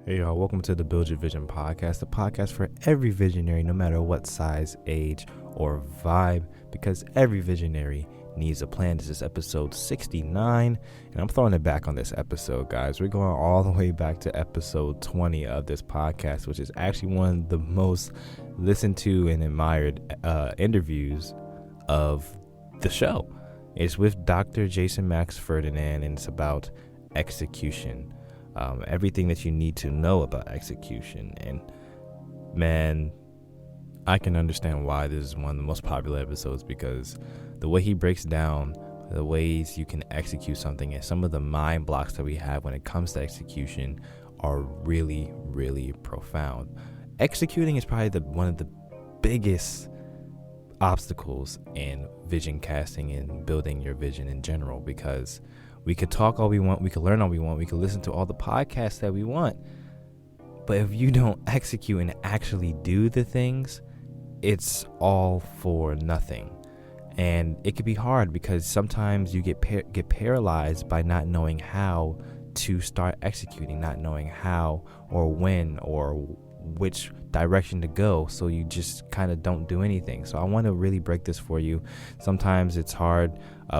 Hey y'all, welcome to the Build Your Vision podcast, the podcast for every visionary, no matter what size, age, or vibe, because every visionary needs a plan. This is episode 69, and I'm throwing it back on this episode, guys. We're going all the way back to episode 20 of this podcast, which is actually one of the most listened to and admired interviews of the show. It's with Dr. Jason Max Ferdinand, and it's about execution. Everything that you need to know about execution. And man, I can understand why this is one of the most popular episodes, because the way he breaks down the ways you can execute something and some of the mind blocks that we have when it comes to execution are really, really profound. Executing is probably one of the biggest obstacles in vision casting and building your vision in general, because we could talk all we want, we could learn all we want, we could listen to all the podcasts that we want, but if you don't execute and actually do the things, it's all for nothing. And it could be hard because sometimes you get paralyzed by not knowing how to start executing, not knowing how or when or which direction to go, so you just kind of don't do anything. So I want to really break this for you. Sometimes it's hard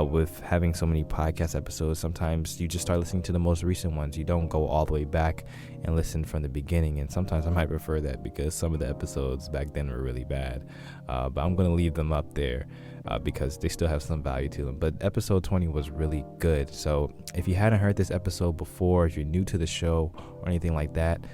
with having so many podcast episodes. Sometimes you just start listening to the most recent ones. You don't go all the way back and listen from the beginning, and sometimes I might prefer that because some of the episodes back then were really bad, but I'm going to leave them up there because they still have some value to them. But episode 20 was really good. So if you hadn't heard this episode before, if you're new to the show or anything like that,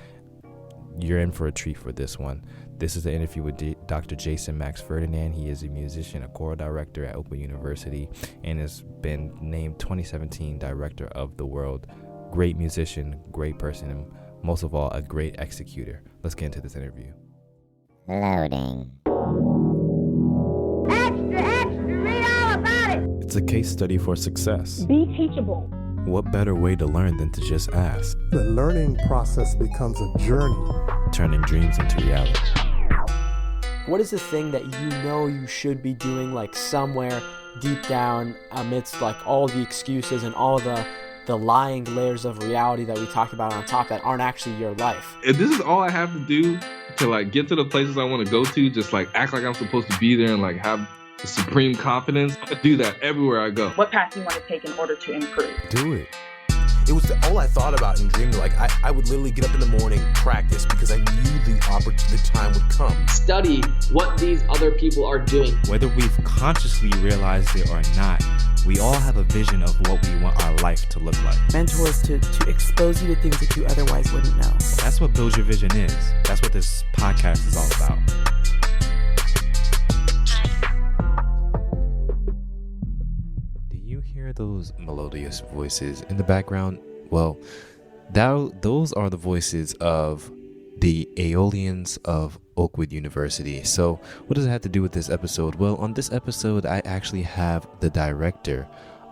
you're in for a treat for this one. This is an interview with Dr. Jason Max Ferdinand. He is a musician, a choral director at Oakwood University, and has been named 2017 Director of the World. Great musician, great person, and most of all, a great executor. Let's get into this interview. Loading. Extra, read all about it. It's a case study for success. Be teachable. What better way to learn than to just ask? The learning process becomes a journey. Turning dreams into reality. What is the thing that you know you should be doing, like somewhere deep down amidst like all the excuses and all the lying layers of reality that we talked about on top that aren't actually your life? If this is all I have to do to like get to the places I want to go to, just like act like I'm supposed to be there and like have the supreme confidence, I do that everywhere I go. What path you want to take in order to improve. Do it. It was all I thought about and dreamed. Like I would literally get up in the morning, practice, because I knew the time would come. Study what these other people are doing. Whether we've consciously realized it or not, we all have a vision of what we want our life to look like. Mentors to expose you to things that you otherwise wouldn't know. That's what Build Your Vision is. That's what this podcast is all about. Those melodious voices in the background, well, those are the voices of the Aeolians of Oakwood University. So what does it have to do with this episode? Well, on this episode, I actually have the director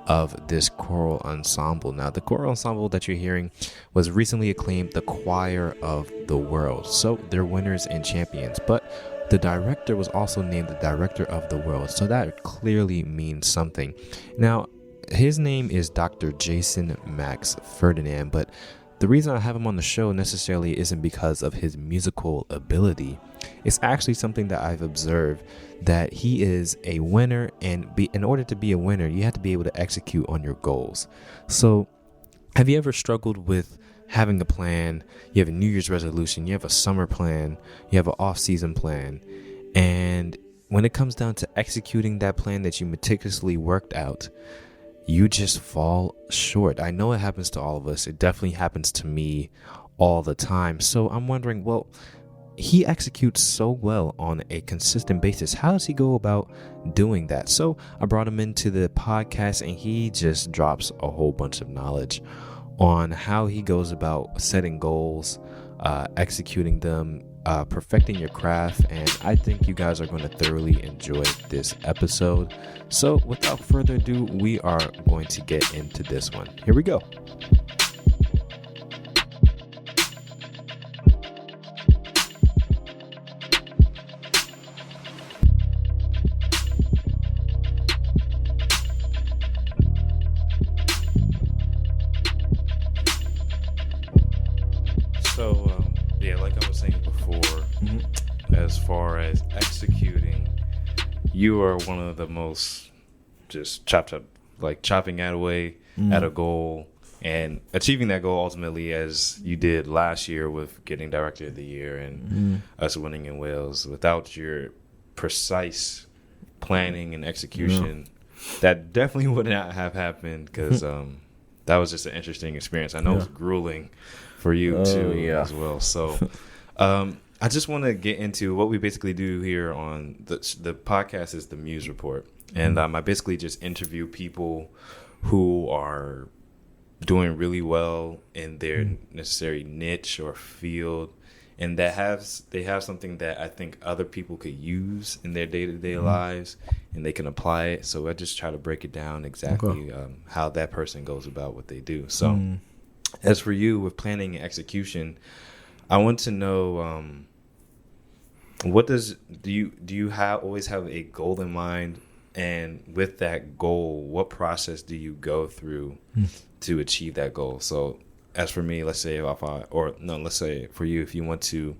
of this choral ensemble. Now, the choral ensemble that you're hearing was recently acclaimed the Choir of the World. So they're winners and champions, but the director was also named the Director of the World. So that clearly means something. Now, his name is Dr. Jason Max Ferdinand, but the reason I have him on the show necessarily isn't because of his musical ability. It's actually something that I've observed, that he is a winner, and in order to be a winner, you have to be able to execute on your goals. So have you ever struggled with having a plan? You have a New Year's resolution, you have a summer plan, you have an off-season plan, and when it comes down to executing that plan that you meticulously worked out, you just fall short. I know it happens to all of us. It definitely happens to me all the time. So I'm wondering, well, he executes so well on a consistent basis. How does he go about doing that? So I brought him into the podcast, and he just drops a whole bunch of knowledge on how he goes about setting goals, executing them, perfecting your craft, and I think you guys are going to thoroughly enjoy this episode. So without further ado, we are going to get into this one. Here we go. So Yeah, like I was saying before, as far as executing, you are one of the most just chopping at away at a goal and achieving that goal ultimately, as you did last year with getting Director of the Year and us winning in Wales. Without your precise planning and execution, that definitely would not have happened, because that was just an interesting experience. I know it was grueling for you too as well. So I just want to get into what we basically do here on the podcast is the Muse Report. And I basically just interview people who are doing really well in their necessary niche or field, and that they have something that I think other people could use in their day-to-day lives, and they can apply it. So I just try to break it down exactly how that person goes about what they do. So as for you with planning and execution, I want to know do you always have a goal in mind? And with that goal, what process do you go through to achieve that goal? So as for me, let's say let's say for you, if you want to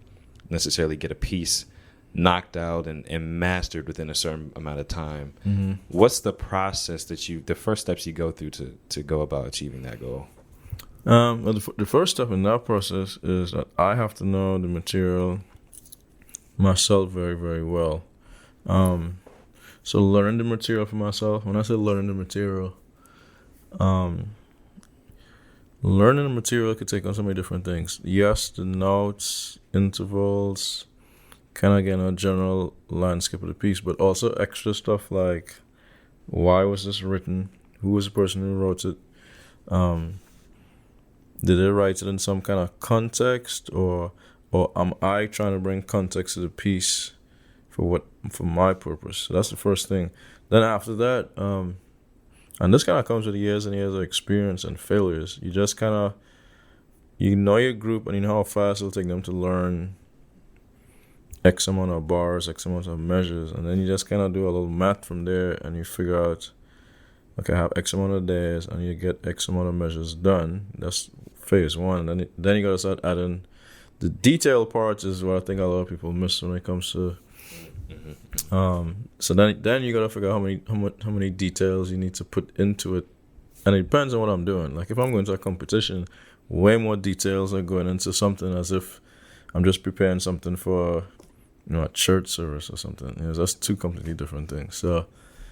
necessarily get a piece knocked out and mastered within a certain amount of time, what's the process the first steps you go through to go about achieving that goal? Well, the first step in that process is that I have to know the material myself very, very well. So learning the material for myself. When I say learning the material, learning the material could take on so many different things. Yes, the notes, intervals, kind of getting a general landscape of the piece, but also extra stuff like why was this written? Who was the person who wrote it? Did they write it in some kind of context, or am I trying to bring context to the piece for my purpose? So that's the first thing. Then after that, and this kind of comes with years and years of experience and failures. You just kind of, you know your group and you know how fast it'll take them to learn X amount of bars, X amount of measures, and then you just kind of do a little math from there, and you figure out, okay, I have X amount of days, and you get X amount of measures done. That's phase one. And then you gotta start adding the detail parts, is what I think a lot of people miss when it comes to. So then you gotta figure out how many details you need to put into it, and it depends on what I'm doing. Like if I'm going to a competition, way more details are going into something as if I'm just preparing something for, a church service or something. That's two completely different things. So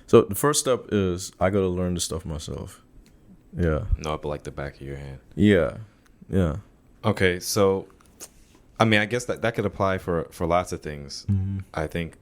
the first step is I gotta learn the stuff myself. Yeah. Know it like the back of your hand. Yeah. Okay, so I mean, I guess that could apply for lots of things. I think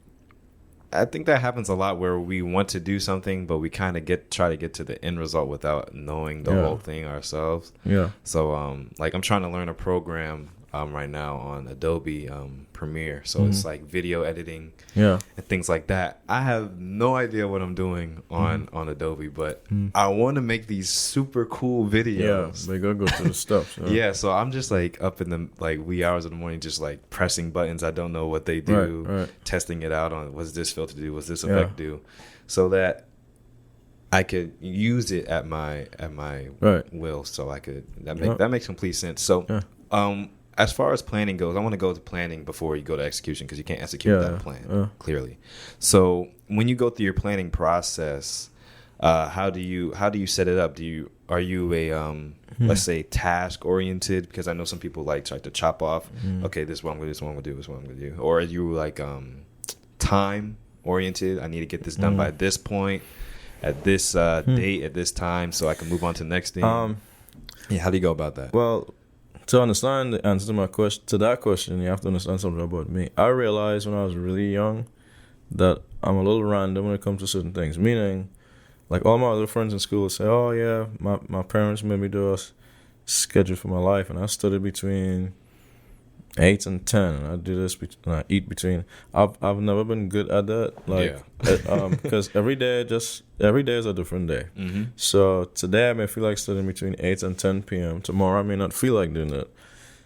that happens a lot where we want to do something, but we kind of try to get to the end result without knowing the whole thing ourselves. Yeah. So, like I'm trying to learn a program right now on Adobe Premiere. So it's like video editing and things like that. I have no idea what I'm doing on Adobe, but I want to make these super cool videos. Yeah, they gotta go through the stuff. Yeah, so I'm just like up in the wee hours of the morning, just like pressing buttons. I don't know what they do, right. Testing it out on what's this filter do, what's this effect do, so that I could use it at my will. So I could that makes complete sense. So as far as planning goes, I want to go to planning before you go to execution, because you can't execute that plan clearly. So when you go through your planning process, how do you set it up? Are you a let's say task oriented? Because I know some people like try to chop off. Okay, this is what I'm gonna do. This is what I'm gonna do. This is what I'm gonna do. Or are you like time oriented? I need to get this done by this point, at this date, at this time, so I can move on to the next thing. How do you go about that? Well, to understand the answer to that question, you have to understand something about me. I realized when I was really young that I'm a little random when it comes to certain things. Meaning, like all my other friends in school would say, "Oh yeah, my parents made me do a schedule for my life, and I studied between 8 and 10, and I do this and I eat between." I've never been good at that, because every day is a different day. So today I may feel like studying between 8 and 10 p.m. Tomorrow I may not feel like doing that.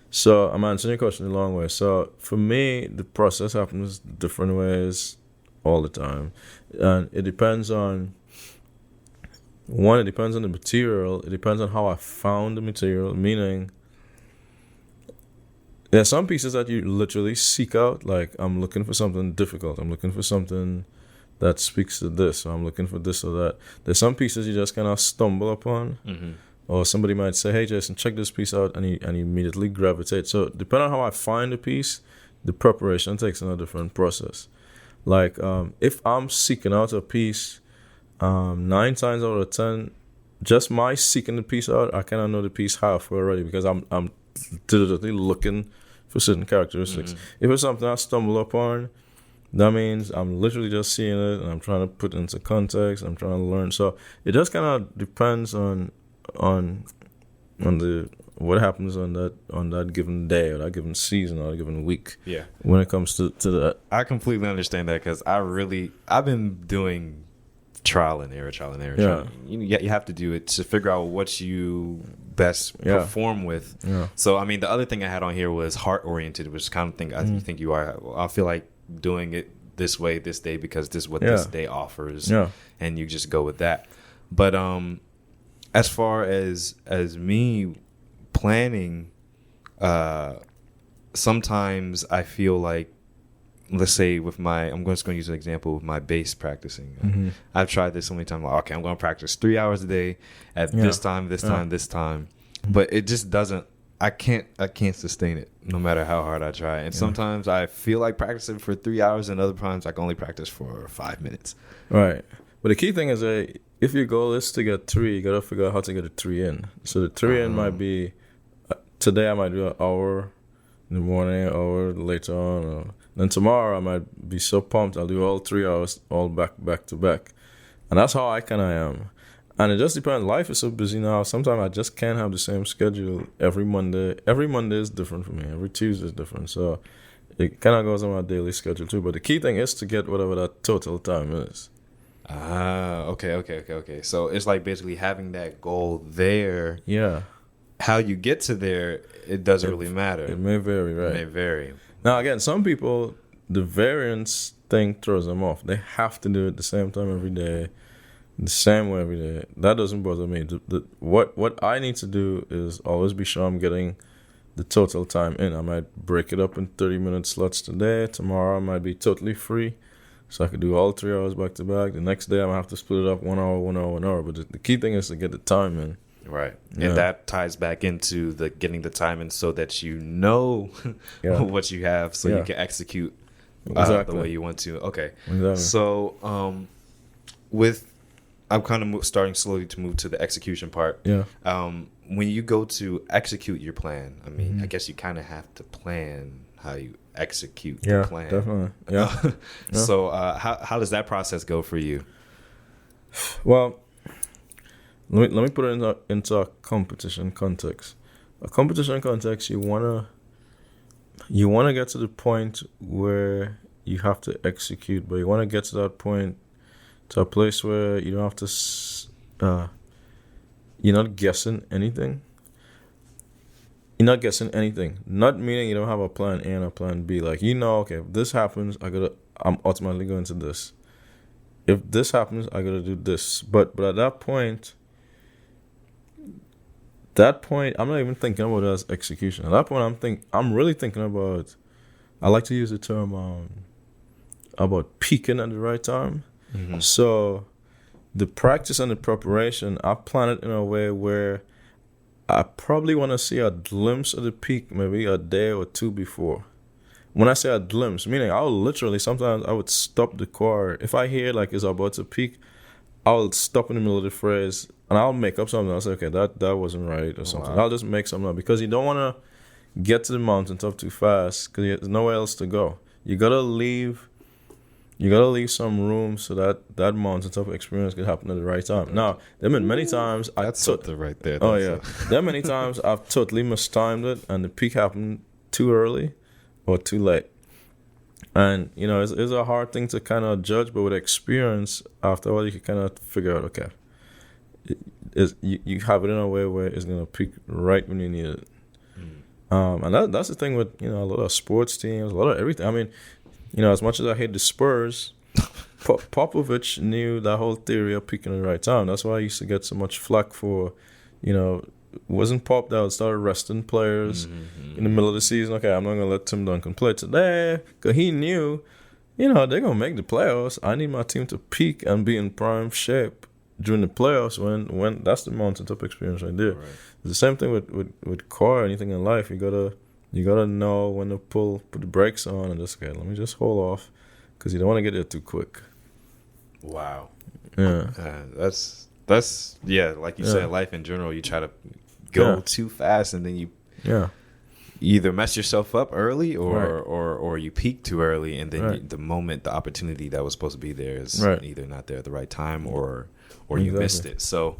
So I'm answering your question in a long way. So for me, the process happens different ways all the time, and it depends on the material. It depends on how I found the material, meaning There's some pieces that you literally seek out. Like, I'm looking for something difficult. I'm looking for something that speaks to this. Or I'm looking for this or that. There's some pieces you just kind of stumble upon. Mm-hmm. Or somebody might say, hey, Jason, check this piece out. And you immediately gravitate. So depending on how I find a piece, the preparation takes a different process. Like, if I'm seeking out a piece, 9 times out of 10, just my seeking the piece out, I kind of know the piece halfway already because I'm diligently looking for certain characteristics. Mm-hmm. If it's something I stumble upon, that means I'm literally just seeing it and I'm trying to put it into context. I'm trying to learn. So it just kind of depends on the what happens on that given day or that given season or that given week. Yeah. When it comes to that, I completely understand that because I've been doing trial and error. Yeah. You have to do it to figure out what you best perform with. Yeah. So I mean, the other thing I had on here was heart oriented, which kind of thing I think you are. I feel like doing it this way this day because this is what this day offers. Yeah. And you just go with that. But as far as me planning, sometimes I feel like, let's say with I'm just going to use an example with my bass practicing. Mm-hmm. I've tried this so many times. Like, okay, I'm going to practice 3 hours a day at this time, this time. But it just doesn't. I can't sustain it no matter how hard I try. And sometimes I feel like practicing for 3 hours, and other times I can only practice for 5 minutes. Right. But the key thing is that if your goal is to get 3, you got to figure out how to get a 3 in. So the 3 in might be, today I might do an hour in the morning, an hour later on. Or then tomorrow I might be so pumped I'll do all 3 hours all back to back. And that's how I kind of am. And it just depends. Life is so busy now. Sometimes I just can't have the same schedule every Monday. Every Monday is different for me. Every Tuesday is different. So it kind of goes on my daily schedule too. But the key thing is to get whatever that total time is. Okay. So it's like basically having that goal there. Yeah. How you get to there, it doesn't really matter. It may vary, right? It may vary. Now, again, some people, the variance thing throws them off. They have to do it the same time every day, the same way every day. That doesn't bother me. What I need to do is always be sure I'm getting the total time in. I might break it up in 30-minute slots today. Tomorrow I might be totally free, so I could do all 3 hours back to back. The next day I might have to split it up 1 hour, 1 hour, 1 hour. But the key thing is to get the time in. Right. Yeah. And that ties back into the getting the time in so that you know what you have so you can execute the way you want to. Okay. Exactly. So I'm kind of starting slowly to move to the execution part. Yeah. When you go to execute your plan, I mean, I guess you kind of have to plan how you execute the plan. Definitely. Yeah. So how does that process go for you? Well, let me put it into a competition context. A competition context, you wanna get to the point where you have to execute, but you wanna get to that point, to a place where you don't have to. You're not guessing anything. You're not guessing anything. Not meaning you don't have a plan A and a plan B. Like, okay, if this happens, I'm ultimately going to this. If this happens, I gotta do this. But at that point, I'm not even thinking about it as execution. At that point, I'm really thinking about. I like to use the term about peaking at the right time. Mm-hmm. So, the practice and the preparation, I plan it in a way where I probably want to see a glimpse of the peak, maybe a day or two before. When I say a glimpse, meaning sometimes I would stop the car. If I hear like it's about to peak, I'll stop in the middle of the phrase and I'll make up something. I'll say, okay, that wasn't right or something. Wow. I'll just make something up because you don't want to get to the mountaintop too fast because there's nowhere else to go. You gotta leave some room so that mountaintop experience could happen at the right time. Now, there have been many times that's something right there. Oh yeah, there are many times I've totally mistimed it, and the peak happened too early or too late. And it's a hard thing to kind of judge, but with experience, after a while, you can kind of figure out, okay, you have it in a way where it's gonna peak right when you need it. And that's the thing with a lot of sports teams, a lot of everything. I mean. As much as I hate the Spurs, Popovich knew that whole theory of peaking at the right time. That's why I used to get so much flack for, wasn't popped out, started resting players in the middle of the season. Okay, I'm not going to let Tim Duncan play today because he knew, they're going to make the playoffs. I need my team to peak and be in prime shape during the playoffs when that's the mountaintop experience right there. Right. It's the same thing with car or anything in life. You gotta know when to put the brakes on and just, okay, let me just hold off because you don't want to get there too quick. Wow. Yeah. That's like you said, life in general, you try to go too fast and then you either mess yourself up early or you peak too early, and then the opportunity that was supposed to be there is either not there at the right time or you missed it. So,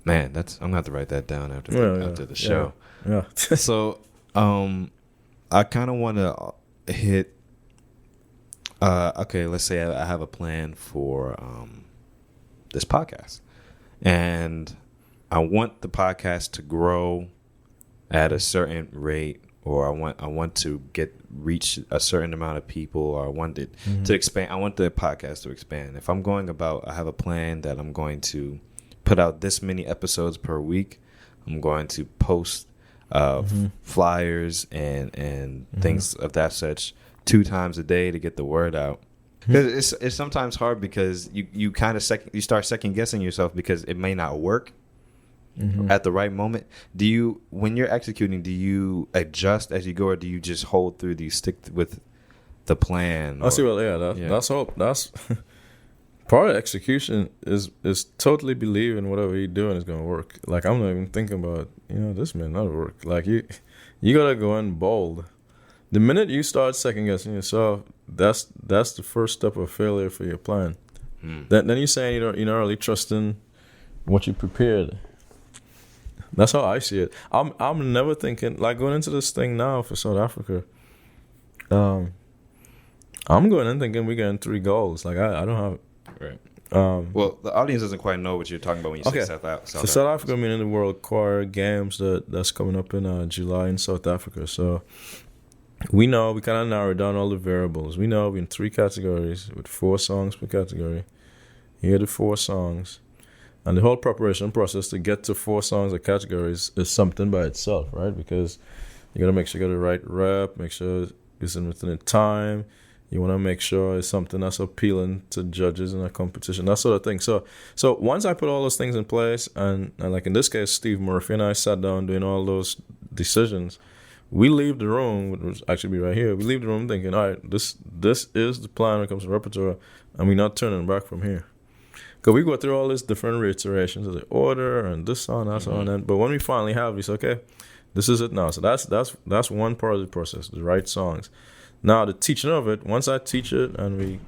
man, I'm gonna have to write that down after the show. Yeah. So, I kind of want to hit. Okay, let's say I have a plan for this podcast, and I want the podcast to grow at a certain rate, or I want to reach a certain amount of people, or I want it to expand. I want the podcast to expand. If I'm going about, I have a plan that I'm going to put out this many episodes per week. I'm going to post flyers and things of that such 2 times a day to get the word out. Because it's sometimes hard because you kind of start second guessing yourself because it may not work at the right moment. When you're executing, do you adjust as you go, or do you just hold through? Do you stick with the plan? I see. Well, that's hope. That's part of execution is totally believing whatever you're doing is gonna work. Like, I'm not even thinking about this may not work. Like, you gotta go in bold. The minute you start second guessing yourself, that's the first step of failure for your plan. Then you're saying you're not really trusting what you prepared. That's how I see it. I'm never thinking, like, going into this thing now for South Africa. I'm going in thinking we're getting 3 goals. Like, I don't have. Right. Well, the audience doesn't quite know what you're talking about when you say South Africa. South Africa, meaning the World Choir Games that's coming up in July in South Africa. So we kind of narrowed down all the variables. We know we're in 3 categories with 4 songs per category. Here are the 4 songs. And the whole preparation process to get to 4 songs or categories is something by itself, right? Because you got to make sure you got the right rep, make sure it's within the time. You want to make sure it's something that's appealing to judges in a competition, that sort of thing. So once I put all those things in place, and like in this case, Steve Murphy and I sat down doing all those decisions, we leave the room, which would actually be right here, we leave the room thinking, all right, this is the plan when it comes to repertoire, and we're not turning back from here. Because we go through all these different reiterations of the order and this song, that song, and but when we finally have, we say, okay, this is it now. So that's one part of the process, the right songs. Now, the teaching of it, once I teach it and we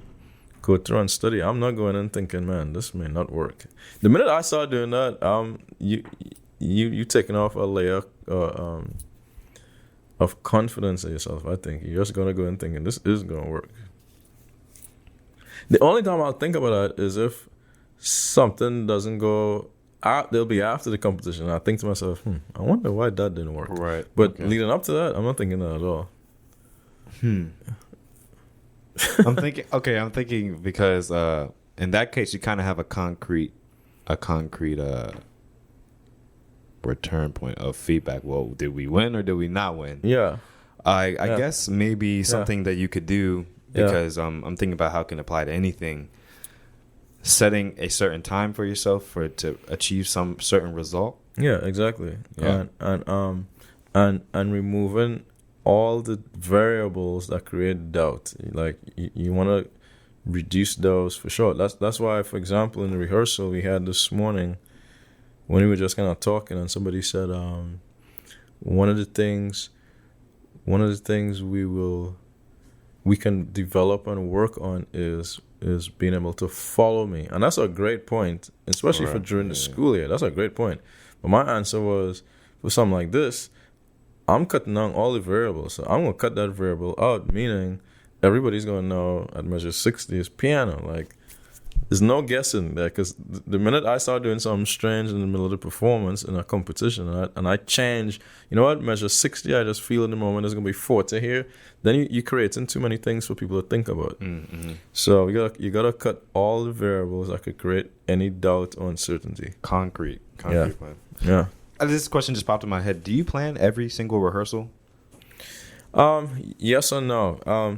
go through and study, I'm not going in thinking, man, this may not work. The minute I start doing that, you taking off a layer of confidence in yourself, I think. You're just going to go in thinking, this is going to work. The only time I'll think about that is if something doesn't go out, they'll be after the competition. I think to myself, I wonder why that didn't work. Right. But leading up to that, I'm not thinking that at all. I'm thinking because in that case you kind of have a concrete return point of feedback. Well, did we win or did we not win? Yeah. I guess maybe something that you could do, because I'm thinking about how it can apply to anything. Setting a certain time for yourself to achieve some certain result. Yeah, exactly. Yeah. And removing all the variables that create doubt. Like, you want to reduce those for sure. That's why, for example, in the rehearsal we had this morning, when we were just kind of talking, and somebody said, one of the things we can develop and work on is being able to follow me. And that's a great point, especially for during the school year. That's a great point. But my answer was, for something like this, I'm cutting down all the variables. So I'm going to cut that variable out, meaning everybody's going to know at measure 60 is piano. Like, there's no guessing there, because the minute I start doing something strange in the middle of the performance in a competition, and I change, measure 60, I just feel in the moment there's going to be 40 here, then you're creating too many things for people to think about. Mm-hmm. So you got to cut all the variables that could create any doubt or uncertainty. Concrete plan. Yeah. this question just popped in my head. Do you plan every single rehearsal? Yes or no. I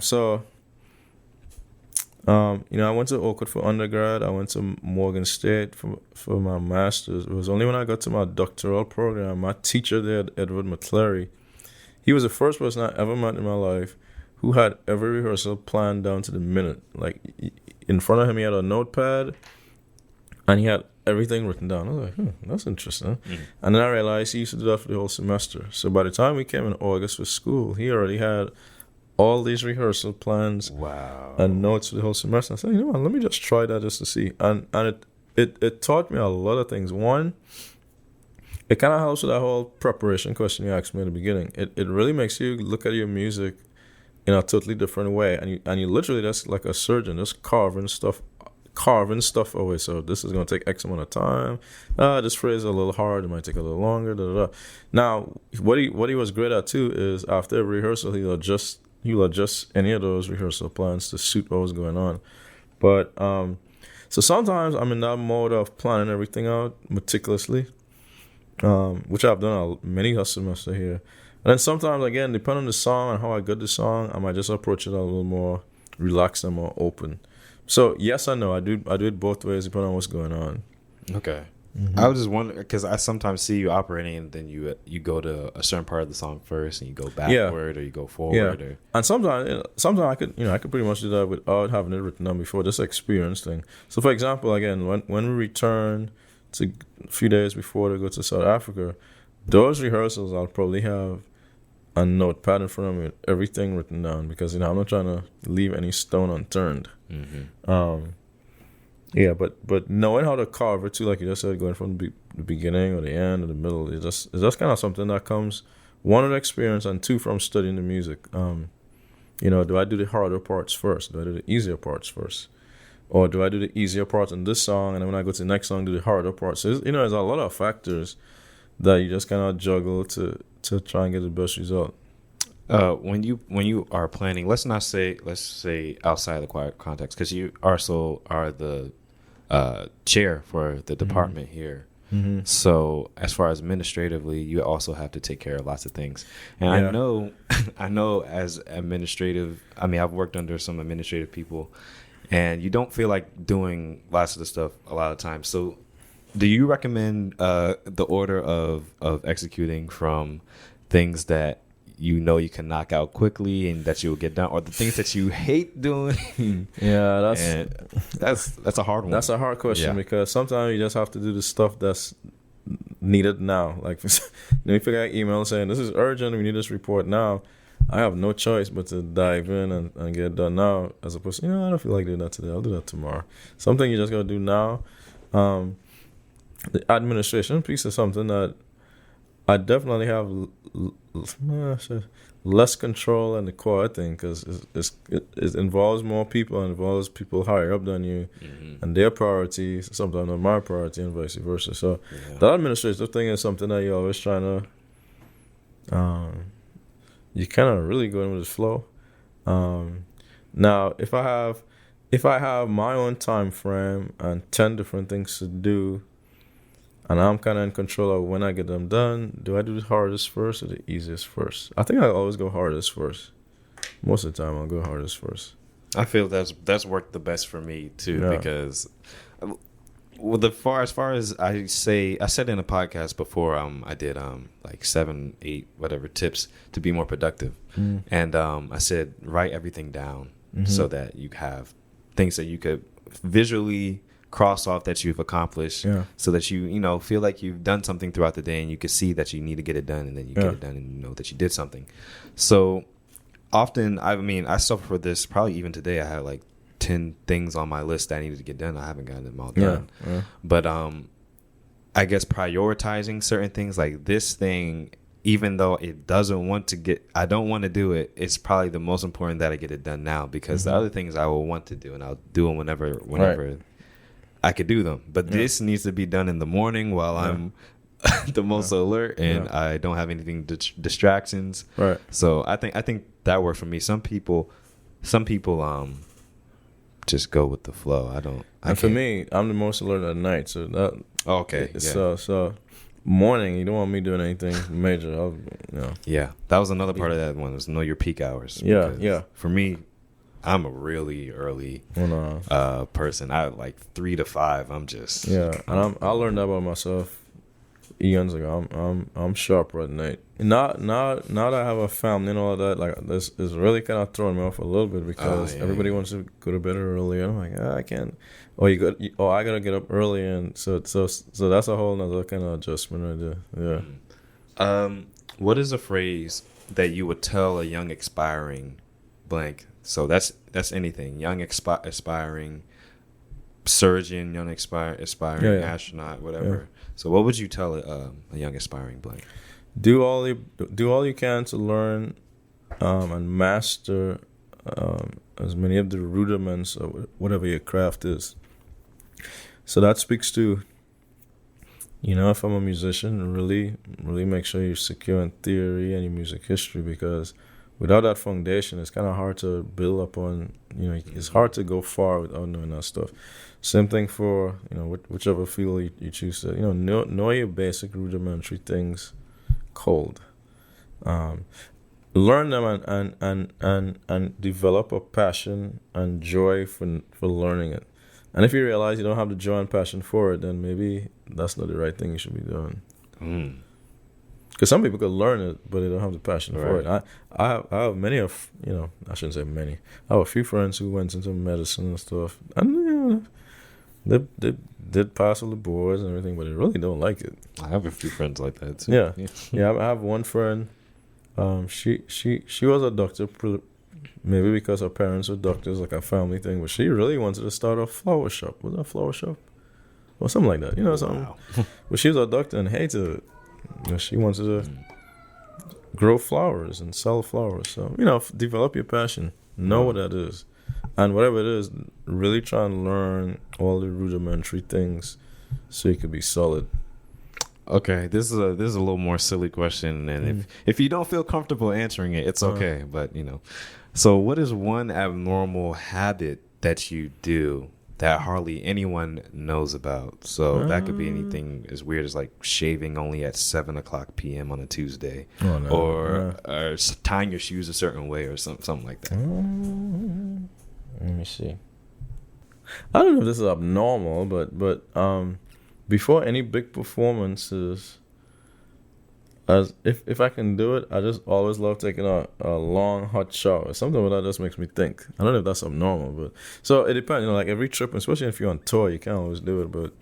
went to Oakwood for undergrad. I went to Morgan State for my master's. It was only when I got to my doctoral program, my teacher there, Edward McClary, he was the first person I ever met in my life who had every rehearsal planned down to the minute. Like, in front of him, he had a notepad, and he had everything written down. I was like, that's interesting. Mm-hmm. And then I realized he used to do that for the whole semester. So by the time we came in August for school, he already had all these rehearsal plans and notes for the whole semester. I said, let me just try that just to see. And it taught me a lot of things. One, it kind of helps with that whole preparation question you asked me at the beginning. It really makes you look at your music in a totally different way. And you literally, just like a surgeon, just carving stuff away. So this is going to take X amount of time. This phrase is a little hard. It might take a little longer. Da, da, da. Now, what he was great at too is after every rehearsal, he'll adjust any of those rehearsal plans to suit what was going on. But so sometimes I'm in that mode of planning everything out meticulously, which I've done many a semester here. And then sometimes, again, depending on the song and how I got the song, I might just approach it a little more relaxed and more open. So yes and no, I do it both ways depending on what's going on. Okay. Mm-hmm. I was just wondering because I sometimes see you operating and then you go to a certain part of the song first and you go backward or you go forward. Yeah. And sometimes I could pretty much do that without having it written down before. This experience thing. So for example, again, when we return to a few days before to go to South Africa, those rehearsals I'll probably have a notepad in front of me with everything written down because I'm not trying to leave any stone unturned. Mm-hmm. But knowing how to carve it too, like you just said, going from the beginning or the end or the middle, it's just kind of something that comes, one, with experience, and two, from studying the music. Do I do the harder parts first? Do I do the easier parts first? Or do I do the easier parts in this song, and then when I go to the next song, do the harder parts? So there's a lot of factors that you just kind of juggle to try and get the best result. When you are planning, let's say outside the choir context, because you also are the chair for the department here. Mm-hmm. So as far as administratively, you also have to take care of lots of things. And I know as administrative, I've worked under some administrative people, and you don't feel like doing lots of the stuff a lot of times. So do you recommend the order of executing from things that you can knock out quickly and that you'll get done, or the things that you hate doing? Yeah, that's a hard one. That's a hard question because sometimes you just have to do the stuff that's needed now. Like, if you get an email saying this is urgent, we need this report now, I have no choice but to dive in and get it done now, as opposed to, I don't feel like doing that today, I'll do that tomorrow. Something you just got to do now. The administration piece is something that I definitely have less control in the core thing because it involves more people, and involves people higher up than you, mm-hmm. and their priorities sometimes not my priority, and vice versa. So the administrative thing is something that you're always trying to you kind of really go in with the flow. Now if I have my own time frame and 10 different things to do, and I'm kind of in control of when I get them done, do I do the hardest first or the easiest first? I think I always go hardest first. Most of the time, I'll go hardest first. I feel that's worked the best for me too, because as far as I said in a podcast before, I did like 7, 8 whatever tips to be more productive, and I said write everything down so that you have things that you could visually cross off that you've accomplished, so that you feel like you've done something throughout the day, and you can see that you need to get it done, and then you get it done, and you know that you did something. So often, I suffer for this. Probably even today, I had like 10 things on my list that I needed to get done. I haven't gotten them all done. But I guess prioritizing certain things, like this thing, even though it doesn't want to get, I don't want to do it, it's probably the most important that I get it done now, because the other things I will want to do, and I'll do them whenever I could do them. But this needs to be done in the morning while I'm the most alert, and I don't have anything distractions. Right. So I think that works for me. Some people just go with the flow. For me, I'm the most alert at night. So that okay. So morning, you don't want me doing anything major. Yeah, that was another part of that one, was know your peak hours. Yeah. For me, I'm a really early person. I like 3 to 5. I'm just and I learned that about myself eons ago. I'm sharper at night. Now that I have a family and all of that, like this is really kind of throwing me off a little bit because everybody wants to go to bed early. And I'm like, I can't. I gotta get up early, and so that's a whole nother kind of adjustment right there. Yeah. What is a phrase that you would tell a young aspiring blank? So that's anything. Young aspiring surgeon, young aspiring astronaut, whatever. Yeah. So what would you tell a young aspiring blank? Do all you can to learn and master as many of the rudiments of whatever your craft is. So that speaks to, if I'm a musician, really make sure you're secure in theory and your music history, because without that foundation, it's kind of hard to build upon. It's hard to go far without knowing that stuff. Same thing for whichever field you choose to. Know your basic rudimentary things cold. Learn them and develop a passion and joy for learning it. And if you realize you don't have the joy and passion for it, then maybe that's not the right thing you should be doing. Because some people could learn it, but they don't have the passion for it. I have many of, I shouldn't say many. I have a few friends who went into medicine and stuff, and they did pass all the boards and everything, but they really don't like it. I have a few friends like that too. Yeah. I have one friend. She was a doctor, maybe because her parents were doctors, like a family thing. But she really wanted to start a flower shop. Was that a flower shop? Or something like that. Something. Wow. But she was a doctor and hated it. She wanted to grow flowers and sell flowers. So, develop your passion. Know what that is. And whatever it is, really try and learn all the rudimentary things so you could be solid. Okay, this is a little more silly question, and if you don't feel comfortable answering it, it's okay. But so what is one abnormal habit that you do that hardly anyone knows about? So that could be anything as weird as like shaving only at 7:00 p.m. on a Tuesday, or tying your shoes a certain way, or something like that. Let me see. I don't know if this is abnormal, but before any big performances, as if I can do it, I just always love taking a long hot shower. Something like that just makes me think. I don't know if that's abnormal, but so it depends. Like every trip, especially if you're on tour, you can't always do it. But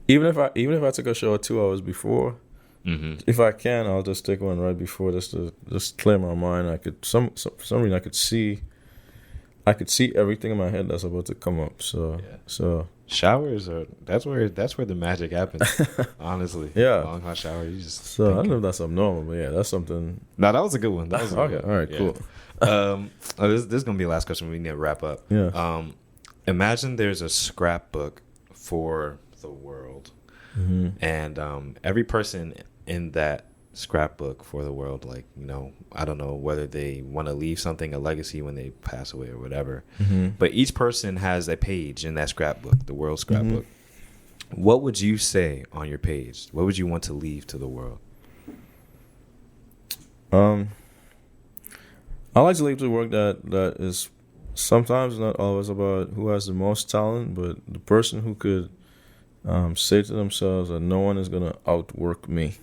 even if I took a shower 2 hours before, if I can, I'll just take one right before just to clear my mind. I could for some reason I could see everything in my head that's about to come up. So showers are that's where the magic happens. Honestly, long hot shower. You just so I don't know if that's abnormal, but that's something. No, that was a good one. That was okay. All right, cool. This is gonna be the last question. We need to wrap up. Yeah. Imagine there's a scrapbook for the world, and every person in that scrapbook for the world, like I don't know whether they want to leave something, a legacy when they pass away or whatever, but each person has a page in that scrapbook, the world scrapbook. What would you say on your page? What would you want to leave to the world? I like to leave to the world that is sometimes not always about who has the most talent, but the person who could say to themselves that no one is going to outwork me.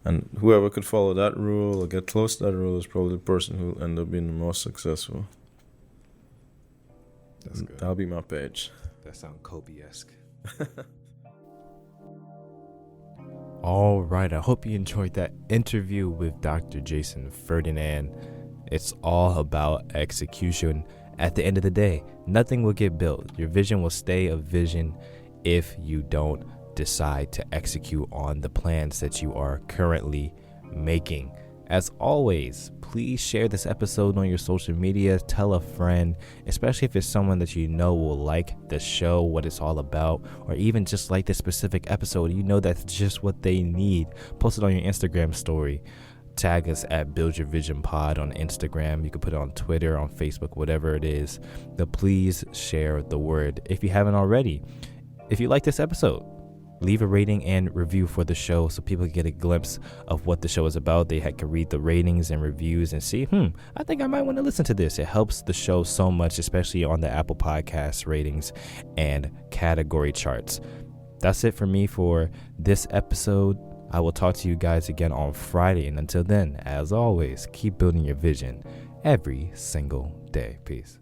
And whoever could follow that rule or get close to that rule is probably the person who will end up being the most successful. That's good. That'll be my page. That sounds Kobe-esque. All right. I hope you enjoyed that interview with Dr. Jason Ferdinand. It's all about execution. At the end of the day, nothing will get built. Your vision will stay a vision if you don't decide to execute on the plans that you are currently making. As always, please share this episode on your social media. Tell a friend, especially if it's someone that you know will like the show, what it's all about, or even just like this specific episode. That's just what they need. Post it on your Instagram story. Tag us at Build Your Vision Pod on Instagram. You can put it on Twitter, on Facebook, whatever it is. But please share the word if you haven't already. If you like this episode, leave a rating and review for the show so people can get a glimpse of what the show is about. They can read the ratings and reviews and see, I think I might want to listen to this. It helps the show so much, especially on the Apple Podcast ratings and category charts. That's it for me for this episode. I will talk to you guys again on Friday. And until then, as always, keep building your vision every single day. Peace.